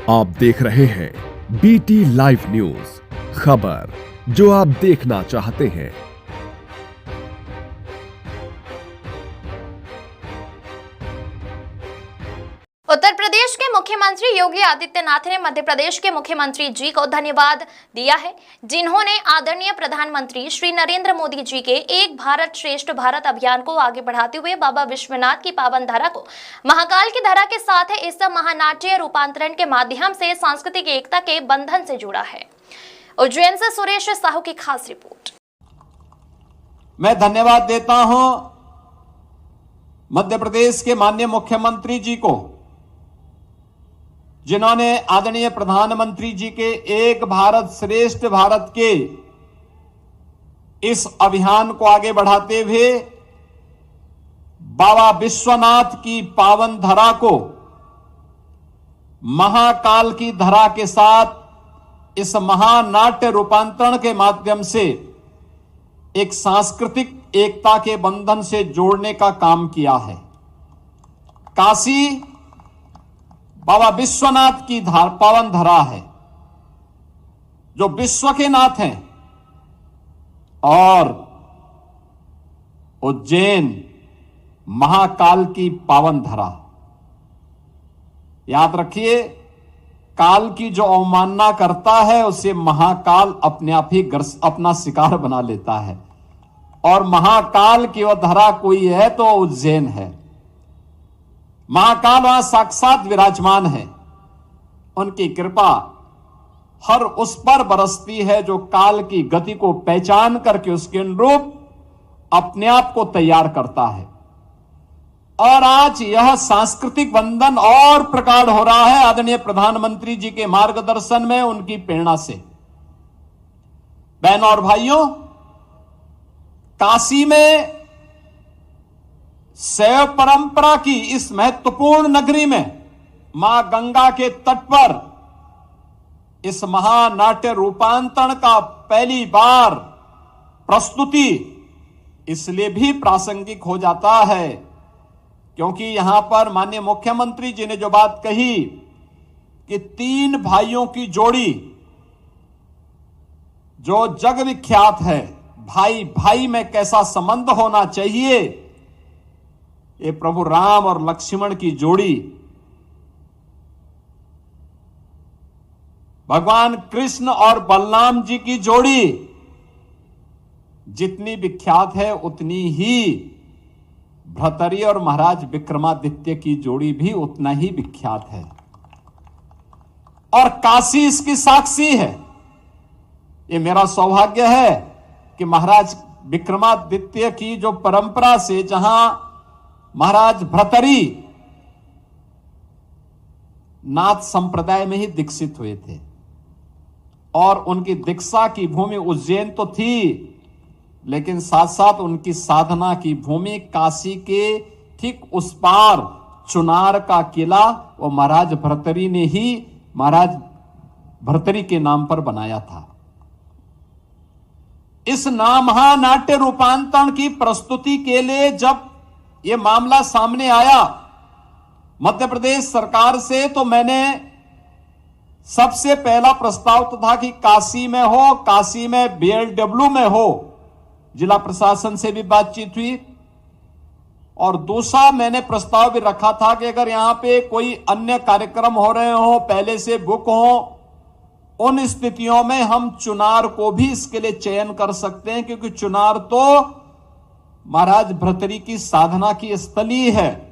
आप देख रहे हैं बीटी लाइव न्यूज, खबर जो आप देखना चाहते हैं। उत्तर प्रदेश के मुख्यमंत्री योगी आदित्यनाथ ने मध्य प्रदेश के मुख्यमंत्री जी को धन्यवाद दिया है, जिन्होंने आदरणीय प्रधानमंत्री श्री नरेंद्र मोदी जी के एक भारत श्रेष्ठ भारत अभियान को आगे बढ़ाते हुए बाबा विश्वनाथ की पावन धरा को महाकाल की धरा के साथ इस महानाट्य रूपांतरण के माध्यम से सांस्कृतिक एकता के बंधन से जोड़ा है। उज्जैन से सुरेश साहू की खास रिपोर्ट। मैं धन्यवाद देता हूं मध्य प्रदेश के माननीय मुख्यमंत्री जी को, जिन्होंने आदरणीय प्रधानमंत्री जी के एक भारत श्रेष्ठ भारत के इस अभियान को आगे बढ़ाते हुए बाबा विश्वनाथ की पावन धरा को महाकाल की धरा के साथ इस महानाट्य रूपांतरण के माध्यम से एक सांस्कृतिक एकता के बंधन से जोड़ने का काम किया है। काशी बाबा विश्वनाथ की पावन धरा है, जो विश्व के नाथ हैं, और उज्जैन महाकाल की पावन धरा। याद रखिए, काल की जो अवमानना करता है उसे महाकाल अपने आप ही अपना शिकार बना लेता है, और महाकाल की वह धरा कोई है तो उज्जैन है। महाकाल वहां साक्षात विराजमान है। उनकी कृपा हर उस पर बरसती है जो काल की गति को पहचान करके उसके अनुरूप अपने आप को तैयार करता है। और आज यह सांस्कृतिक बंधन और प्रगाढ़ हो रहा है आदरणीय प्रधानमंत्री जी के मार्गदर्शन में, उनकी प्रेरणा से। बहनों और भाइयों, काशी में शैव परंपरा की इस महत्वपूर्ण नगरी में मां गंगा के तट पर इस महानाट्य रूपांतरण का पहली बार प्रस्तुति इसलिए भी प्रासंगिक हो जाता है क्योंकि यहां पर माननीय मुख्यमंत्री जी ने जो बात कही कि तीन भाइयों की जोड़ी जो जग विख्यात है, भाई भाई में कैसा संबंध होना चाहिए, ये प्रभु राम और लक्ष्मण की जोड़ी, भगवान कृष्ण और बलराम जी की जोड़ी जितनी विख्यात है उतनी ही भ्रतरी और महाराज विक्रमादित्य की जोड़ी भी उतना ही विख्यात है। और काशी इसकी साक्षी है। ये मेरा सौभाग्य है कि महाराज विक्रमादित्य की जो परंपरा से, जहां महाराज भ्रतरी नाथ संप्रदाय में ही दीक्षित हुए थे और उनकी दीक्षा की भूमि उज्जैन तो थी, लेकिन साथ साथ उनकी साधना की भूमि काशी के ठीक उस पार चुनार का किला वो महाराज भर्तरी ने ही महाराज भर्तरी के नाम पर बनाया था। इस महानाट्य रूपांतरण की प्रस्तुति के लिए जब ये मामला सामने आया मध्य प्रदेश सरकार से, तो मैंने सबसे पहला प्रस्ताव तो था कि काशी में हो, काशी में बीएलडब्ल्यू में हो। जिला प्रशासन से भी बातचीत हुई और दूसरा मैंने प्रस्ताव भी रखा था कि अगर यहां पे कोई अन्य कार्यक्रम हो रहे हो, पहले से बुक हो, उन स्थितियों में हम चुनार को भी इसके लिए चयन कर सकते हैं, क्योंकि चुनार तो महाराज भर्तरी की साधना की स्थली है।